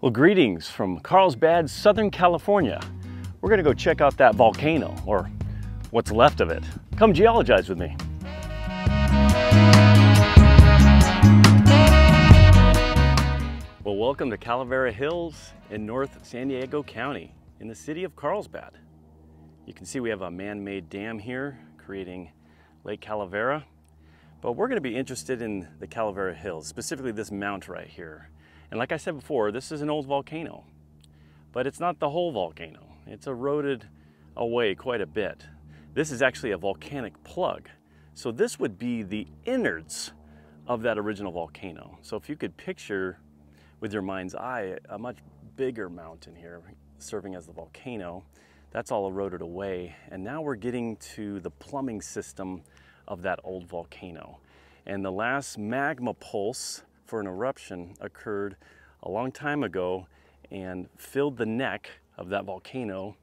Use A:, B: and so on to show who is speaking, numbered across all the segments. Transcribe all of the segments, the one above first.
A: Well, greetings from Carlsbad, Southern California. We're gonna go check out that volcano, or what's left of it. Come geologize with me. Well, welcome to Calavera Hills in North San Diego County in the city of Carlsbad. You can see we have a man-made dam here creating Lake Calavera, but we're gonna be interested in the Calavera Hills, specifically this mount right here. And like I said before, this is an old volcano, but it's not the whole volcano. It's eroded away quite a bit. This is actually a volcanic plug. So this would be the innards of that original volcano. So if you could picture with your mind's eye a much bigger mountain here serving as the volcano, that's all eroded away. And now we're getting to the plumbing system of that old volcano. And the last magma pulse for an eruption occurred a long time ago and filled the neck of that volcano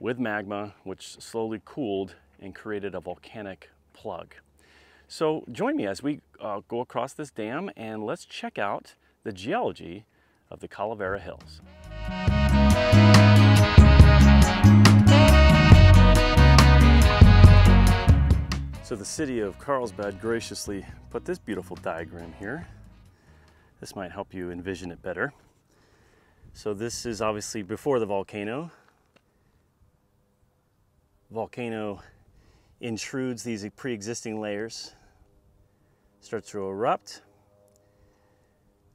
A: with magma, which slowly cooled and created a volcanic plug. So join me as we go across this dam and let's check out the geology of the Calavera Hills. So the city of Carlsbad graciously put this beautiful diagram here. This might help you envision it better. So this is obviously before the volcano. Volcano intrudes these pre-existing layers, starts to erupt.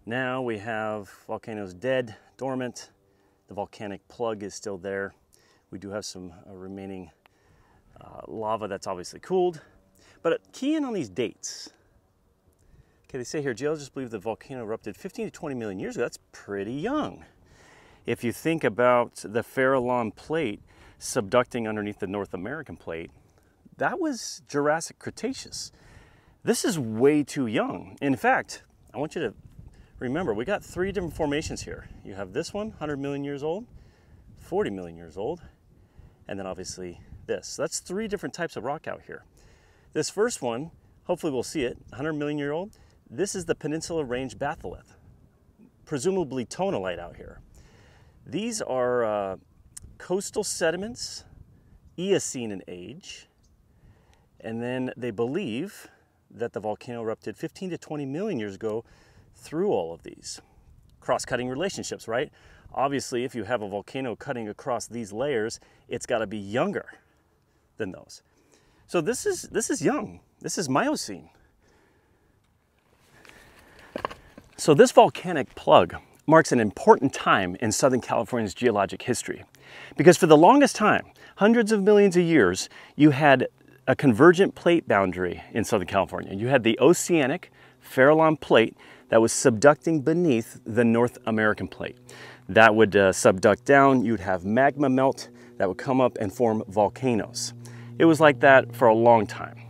A: Now we have volcanoes dead, dormant. The volcanic plug is still there. We do have some remaining lava that's obviously cooled. But key in on these dates. Okay, they say here, geologists believe the volcano erupted 15 to 20 million years ago. That's pretty young. If you think about the Spheroidal plate subducting underneath the North American plate, that was Jurassic Cretaceous. This is way too young. In fact, I want you to remember, we got three different formations here. You have this one, 100 million years old, 40 million years old, and then obviously this. So that's three different types of rock out here. This first one, hopefully we'll see it, 100 million year old. This is the Peninsula Range batholith, presumably tonalite out here. These are coastal sediments, Eocene in age, and then they believe that the volcano erupted 15 to 20 million years ago through all of these. Cross-cutting relationships, right? Obviously, if you have a volcano cutting across these layers, it's got to be younger than those. So this is young. This is Miocene. So this volcanic plug marks an important time in Southern California's geologic history, because for the longest time, hundreds of millions of years, you had a convergent plate boundary in Southern California. You had the oceanic Spheroidal plate that was subducting beneath the North American plate. That would subduct down, you'd have magma melt that would come up and form volcanoes. It was like that for a long time.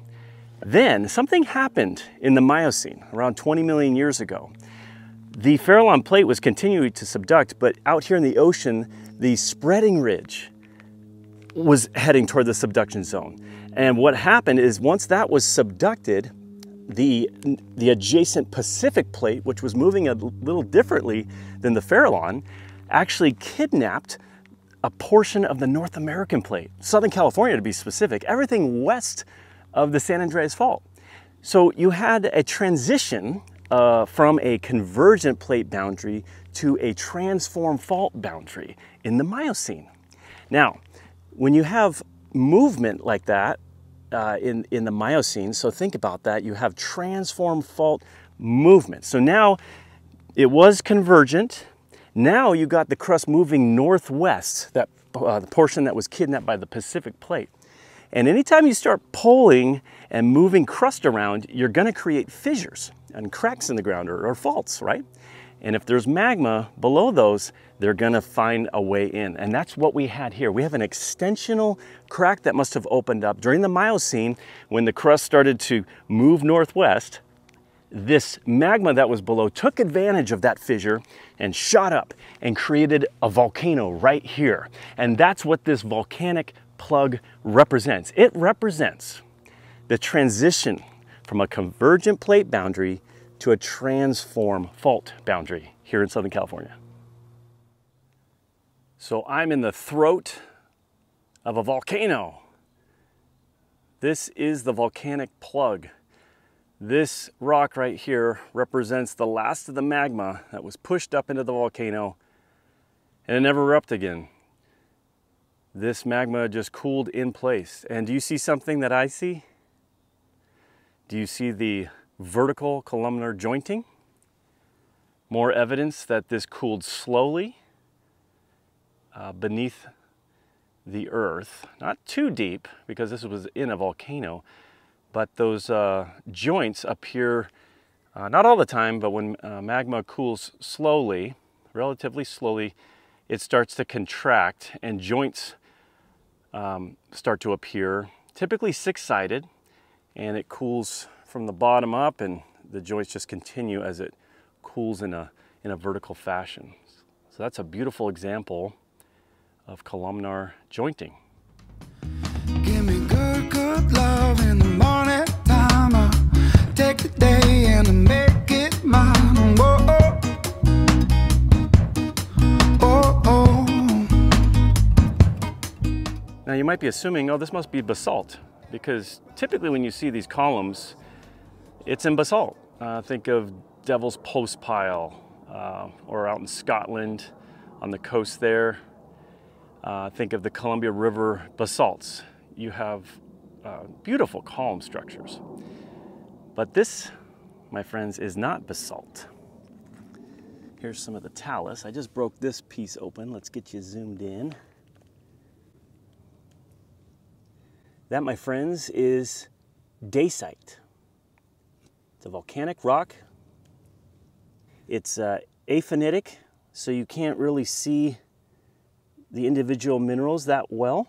A: Then something happened in the Miocene around 20 million years ago. The Spheroidal plate was continuing to subduct, but out here in the ocean, the spreading ridge was heading toward the subduction zone. And what happened is once that was subducted, the adjacent Pacific plate, which was moving a little differently than the Spheroidal, actually kidnapped a portion of the North American plate, Southern California to be specific, everything west of the San Andreas Fault. So you had a transition from a convergent plate boundary to a transform fault boundary in the Miocene. Now, when you have movement like that in the Miocene, so think about that, you have transform fault movement. So now it was convergent. Now you got the crust moving northwest, that the portion that was kidnapped by the Pacific plate. And anytime you start pulling and moving crust around, you're going to create fissures and cracks in the ground or faults, right? And if there's magma below those, they're going to find a way in. And that's what we had here. We have an extensional crack that must have opened up during the Miocene when the crust started to move northwest. This magma that was below took advantage of that fissure and shot up and created a volcano right here. And that's what this volcanic plug represents. It represents the transition from a convergent plate boundary to a transform fault boundary here in Southern California. So I'm in the throat of a volcano. This is the volcanic plug. This rock right here represents the last of the magma that was pushed up into the volcano and it never erupted again. This magma just cooled in place. And do you see something that I see? Do you see the vertical columnar jointing? More evidence that this cooled slowly beneath the earth. Not too deep, because this was in a volcano, but those joints appear, not all the time, but when magma cools slowly, relatively slowly, it starts to contract and joints start to appear, typically six-sided, and it cools from the bottom up, and the joints just continue as it cools in a vertical fashion. So that's a beautiful example of columnar jointing.
B: Give me good, good love in the morning time. I'll take the day and make it mine. Whoa, oh, oh.
A: Now you might be assuming, oh, this must be basalt, because typically when you see these columns, it's in basalt. Think of Devil's Postpile, or out in Scotland on the coast there. Think of the Columbia River basalts. You have beautiful column structures. But this, my friends, is not basalt. Here's some of the talus. I just broke this piece open. Let's get you zoomed in. That, my friends, is Daysite. It's a volcanic rock. It's aphanitic, so you can't really see the individual minerals that well.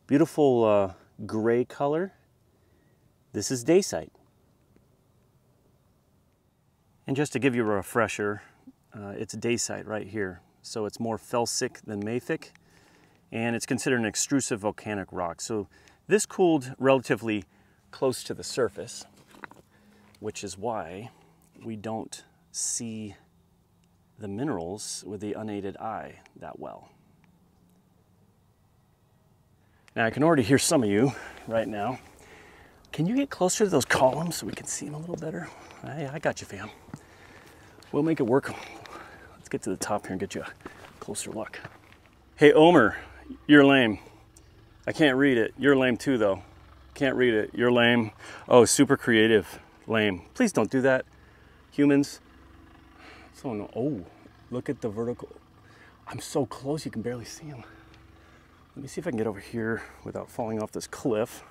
A: Beautiful gray color. This is Daysite. And just to give you a refresher, it's Daysite right here. So it's more felsic than mafic, and it's considered an extrusive volcanic rock. So this cooled relatively close to the surface, which is why we don't see the minerals with the unaided eye that well. Now I can already hear some of you right now. Can you get closer to those columns so we can see them a little better? I got you, fam. We'll make it work. Let's get to the top here and get you a closer look. Hey, Omer, you're lame. I can't read it. You're lame too, though. Can't read it. You're lame. Oh, super creative. Lame. Please don't do that, humans. So no. Oh, look at the vertical. I'm so close you can barely see them. Let me see if I can get over here without falling off this cliff.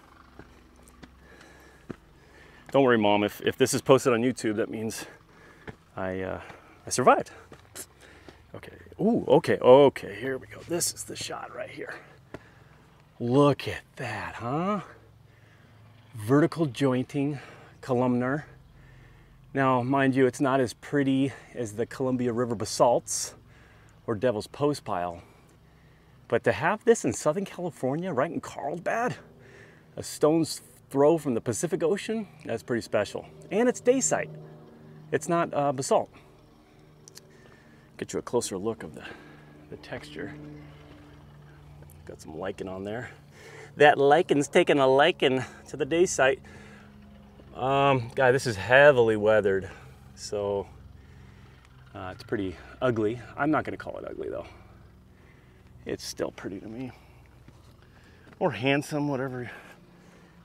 A: Don't worry, Mom. If this is posted on YouTube, that means I survived. Okay. Ooh. Okay. Okay. Here we go. This is the shot right here. Look at that, huh? Vertical jointing, columnar. Now, mind you, it's not as pretty as the Columbia River basalts or Devil's Postpile. But to have this in Southern California, right in Carlsbad, a stone's throw from the Pacific Ocean, that's pretty special. And it's Daysite. It's not basalt. Get you a closer look of the texture. Got some lichen on there. That lichen's taking a liken to the Daysite. Guy, this is heavily weathered, so it's pretty ugly. I'm not gonna call it ugly though. It's still pretty to me. Or handsome, whatever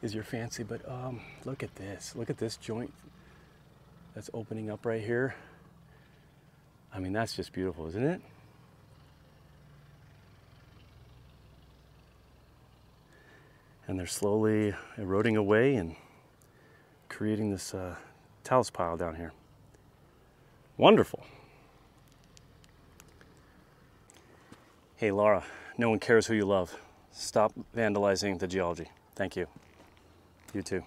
A: is your fancy, but look at this. Look at this joint that's opening up right here. I mean, that's just beautiful, isn't it? And they're slowly eroding away and creating this talus pile down here. Wonderful. Hey, Laura, no one cares who you love. Stop vandalizing the geology. Thank you. You too.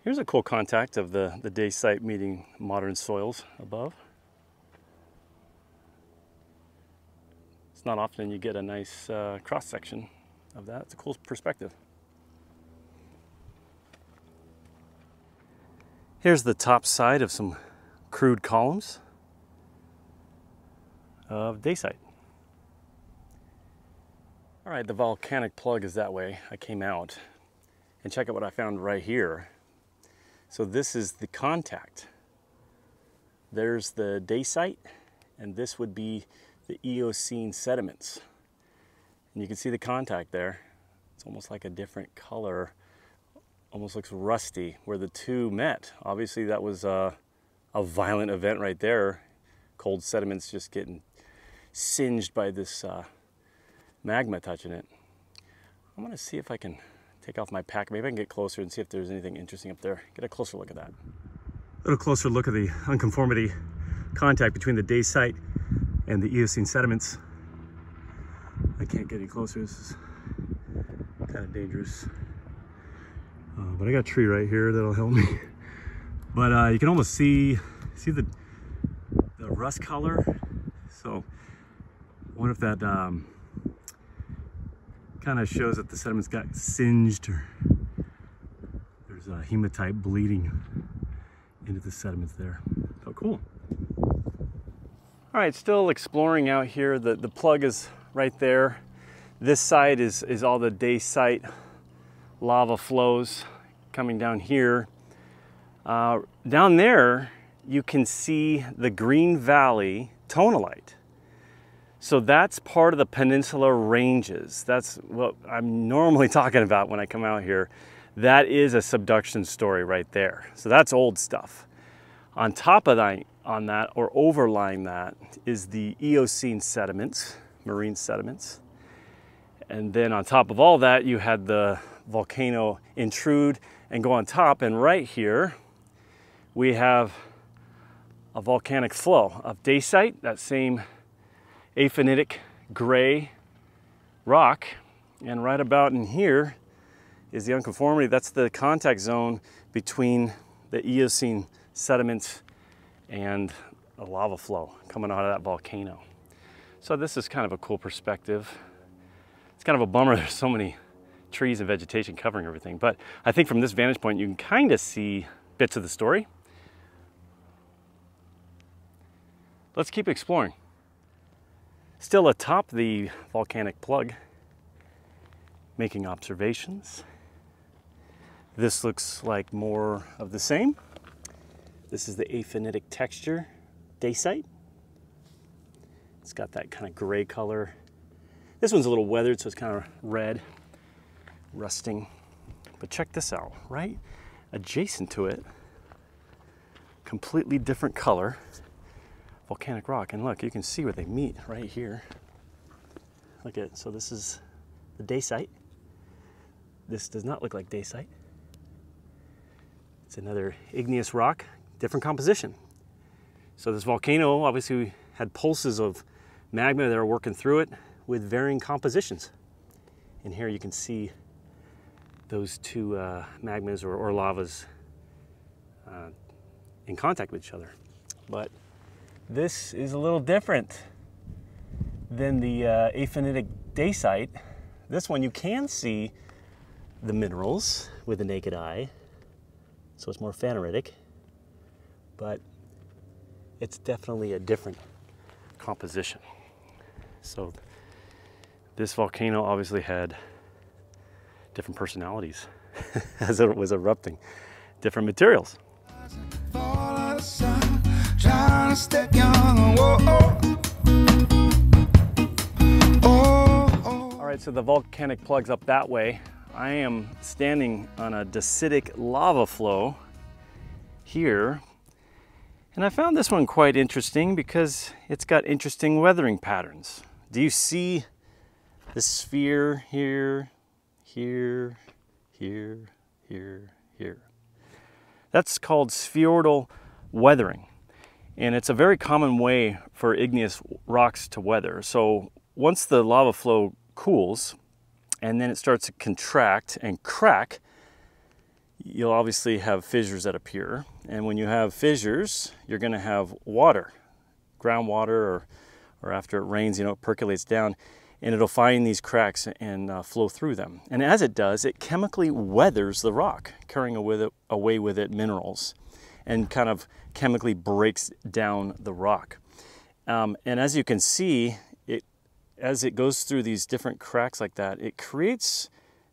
A: Here's a cool contact of the Daysite meeting modern soils above. It's not often you get a nice cross-section of that. It's a cool perspective. Here's the top side of some crude columns of Daysite. All right, the volcanic plug is that way. I came out and check out what I found right here. So this is the contact. There's the Dacite, and this would be the Eocene sediments. And you can see the contact there. It's almost like a different color, almost looks rusty where the two met. Obviously that was a violent event right there. Cold sediments just getting singed by this magma touching it. I'm gonna see if I can take off my pack. Maybe I can get closer and see if there's anything interesting up there. Get a closer look at that. A little closer look at the unconformity contact between the Daysite and the Eocene sediments. I can't get any closer. This is kind of dangerous. But I got a tree right here that'll help me. But you can almost see the rust color. So I wonder if that kind of shows that the sediments got singed, or there's a hematite bleeding into the sediments there. Oh, cool. All right, still exploring out here. The plug is right there. This side is all the Daysite lava flows coming down here. Down there, you can see the Green Valley Tonalite. So that's part of the Peninsula Ranges. That's what I'm normally talking about when I come out here. That is a subduction story right there. So that's old stuff. On top of that, or overlying that, is the Eocene sediments, marine sediments. And then on top of all that, you had the volcano intrude and go on top. And right here, we have a volcanic flow of Daysite, that same aphanitic gray rock. And right about in here is the unconformity. That's the contact zone between the Eocene sediments and a lava flow coming out of that volcano. So this is kind of a cool perspective. It's kind of a bummer there's so many trees and vegetation covering everything, but I think from this vantage point you can kind of see bits of the story. Let's keep exploring. Still atop the volcanic plug, making observations. This looks like more of the same. This is the aphanitic texture, Daysite. It's got that kind of gray color. This one's a little weathered, so it's kind of red, rusting. But check this out, right adjacent to it, completely different color, volcanic rock. And look, you can see where they meet right here. Look at it. So this is the Daysite. This does not look like Daysite. It's another igneous rock, different composition. So this volcano obviously had pulses of magma that are working through it with varying compositions. And here you can see those two magmas or lavas in contact with each other. But this is a little different than the aphanitic Daysite. This one you can see the minerals with the naked eye, so it's more phaneritic, but it's definitely a different composition. So this volcano obviously had different personalities as it was erupting, different materials. All right, so the volcanic plug's up that way. I am standing on a dacitic lava flow here. And I found this one quite interesting because it's got interesting weathering patterns. Do you see the sphere here, here, here, here, here? That's called spheroidal weathering. And it's a very common way for igneous rocks to weather. So once the lava flow cools and then it starts to contract and crack, you'll obviously have fissures that appear. And when you have fissures, you're going to have water, groundwater, or after it rains, you know, it percolates down and it'll find these cracks and flow through them. And as it does, it chemically weathers the rock, carrying away with it minerals, and kind of chemically breaks down the rock. And as you can see, as it goes through these different cracks like that, it creates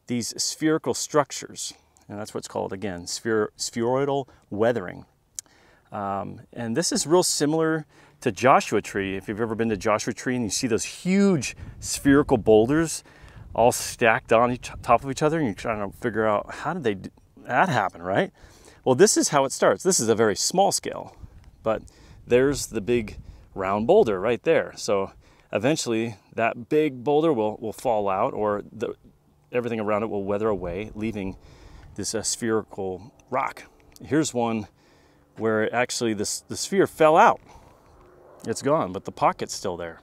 A: these spherical structures. And that's what's called, again, spheroidal weathering. And this is real similar to Joshua Tree. If you've ever been to Joshua Tree and you see those huge spherical boulders all stacked on top of each other, and you're trying to figure out how did that happen, right? Well, this is how it starts. This is a very small scale, but there's the big round boulder right there. So eventually that big boulder will fall out, or everything around it will weather away, leaving this spherical rock. Here's one where actually the sphere fell out. It's gone, but the pocket's still there.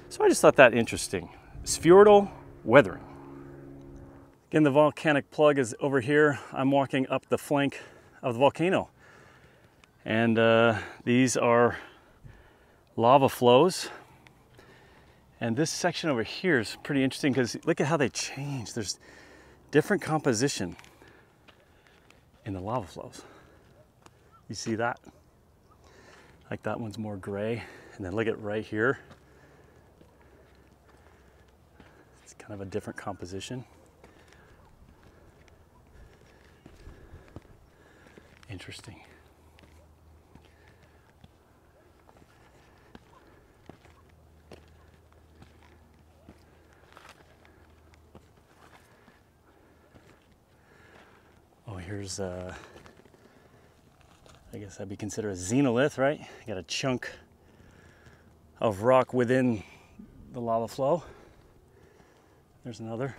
A: So I just thought that interesting. Spheroidal weathering. Again, the volcanic plug is over here. I'm walking up the flank of the volcano. And these are lava flows. And this section over here is pretty interesting because look at how they change. There's different composition in the lava flows. You see that? Like that one's more gray. And then look at right here. It's kind of a different composition. Interesting. Oh, here's I guess that'd be considered a xenolith, right? You got a chunk of rock within the lava flow. There's another.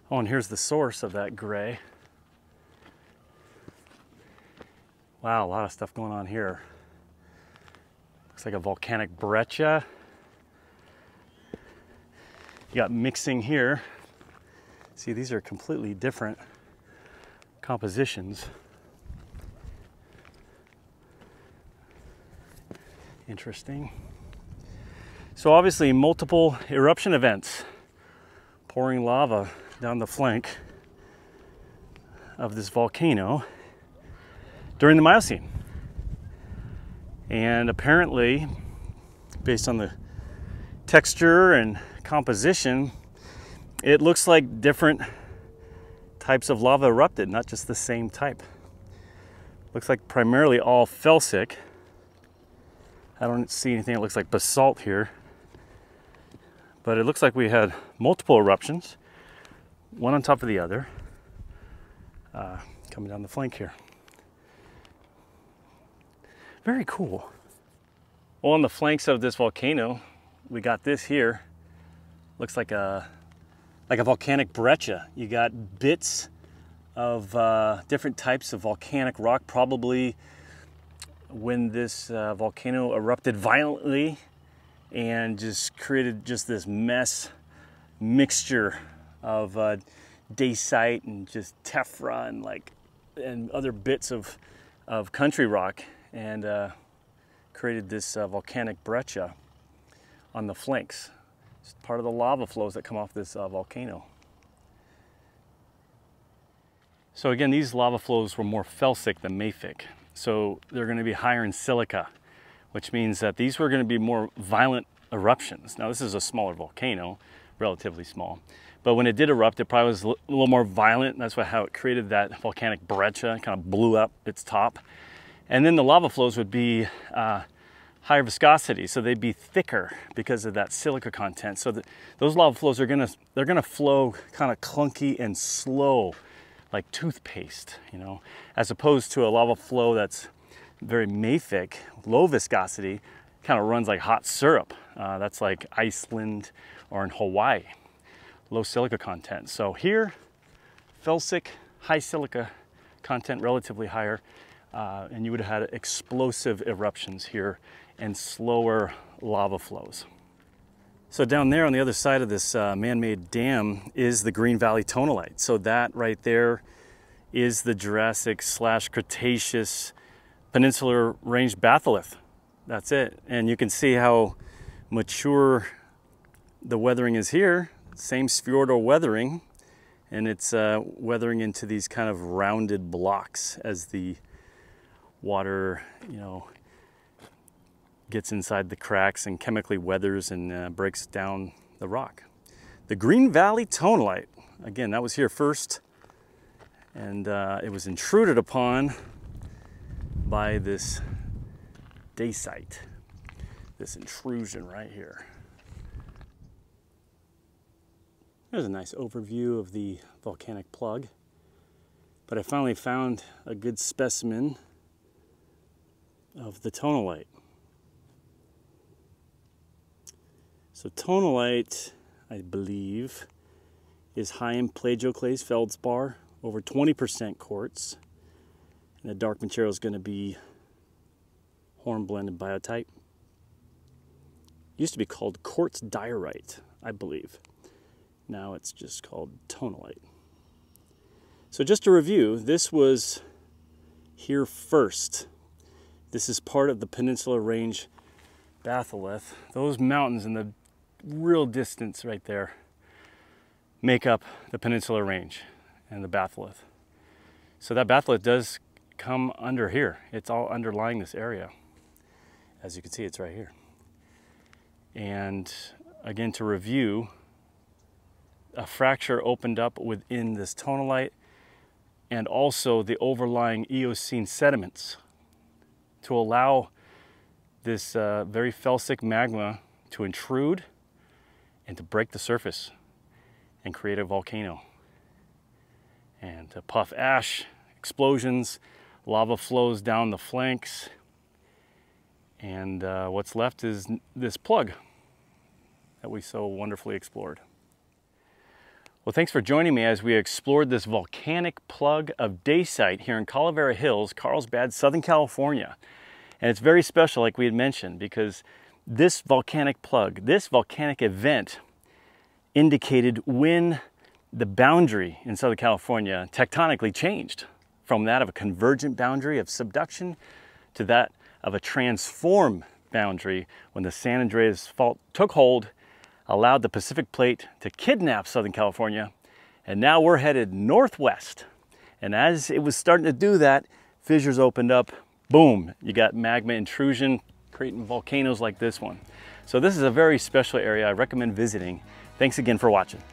A: Oh, and here's the source of that gray. Wow, a lot of stuff going on here. Looks like a volcanic brecha. You got mixing here. See, these are completely different compositions. Interesting. So obviously multiple eruption events, pouring lava down the flank of this volcano during the Miocene. And apparently, based on the texture and composition, it looks like different types of lava erupted, not just the same type. Looks like primarily all felsic. I don't see anything that looks like basalt here. But it looks like we had multiple eruptions, one on top of the other, coming down the flank here. Very cool. Well, on the flanks of this volcano, we got this here. Looks like a volcanic brecha. You got bits of different types of volcanic rock, probably when this volcano erupted violently and just created just this mixture of Daysite and just tephra and other bits of country rock, and created this volcanic brecha on the flanks. It's part of the lava flows that come off this volcano. So again, these lava flows were more felsic than mafic. So they're going to be higher in silica, which means that these were going to be more violent eruptions. Now this is a smaller volcano, relatively small, but when it did erupt, it probably was a little more violent. That's how it created that volcanic brecha, kind of blew up its top. And then the lava flows would be higher viscosity, so they'd be thicker because of that silica content. So those lava flows are gonna flow kind of clunky and slow, like toothpaste, you know, as opposed to a lava flow that's very mafic, low viscosity, kind of runs like hot syrup. That's like Iceland or in Hawaii, low silica content. So here, felsic, high silica content, relatively higher, and you would have had explosive eruptions here and slower lava flows. So down there on the other side of this man-made dam is the Green Valley Tonalite. So that right there is the Jurassic/Cretaceous Peninsular Range batholith. That's it. And you can see how mature the weathering is here. Same spheroidal weathering, and it's weathering into these kind of rounded blocks as the water, you know, gets inside the cracks and chemically weathers and breaks down the rock. The Green Valley Tonalite, again, that was here first, and it was intruded upon by this Dacite, this intrusion right here. There's a nice overview of the volcanic plug, but I finally found a good specimen of the Tonalite. So Tonalite, I believe, is high in plagioclase feldspar, over 20% quartz, and the dark material is going to be hornblende biotite. Used to be called quartz diorite, I believe. Now it's just called Tonalite. So just to review, this was here first. This is part of the Peninsula Range batholith. Those mountains in the real distance right there make up the Peninsula Range and the batholith. So that batholith does come under here. It's all underlying this area. As you can see, it's right here. And again, to review, a fracture opened up within this Tonalite and also the overlying Eocene sediments to allow this very felsic magma to intrude and to break the surface and create a volcano. And to puff ash, explosions, lava flows down the flanks, and what's left is this plug that we so wonderfully explored. Well, thanks for joining me as we explored this volcanic plug of Daysite here in Calavera Hills, Carlsbad, Southern California. And it's very special, like we had mentioned, because this volcanic plug, this volcanic event, indicated when the boundary in Southern California tectonically changed from that of a convergent boundary of subduction to that of a transform boundary when the San Andreas Fault took hold, allowed the Pacific Plate to kidnap Southern California, and now we're headed northwest. And as it was starting to do that, fissures opened up, boom, you got magma intrusion, creating volcanoes like this one. So this is a very special area I recommend visiting. Thanks again for watching.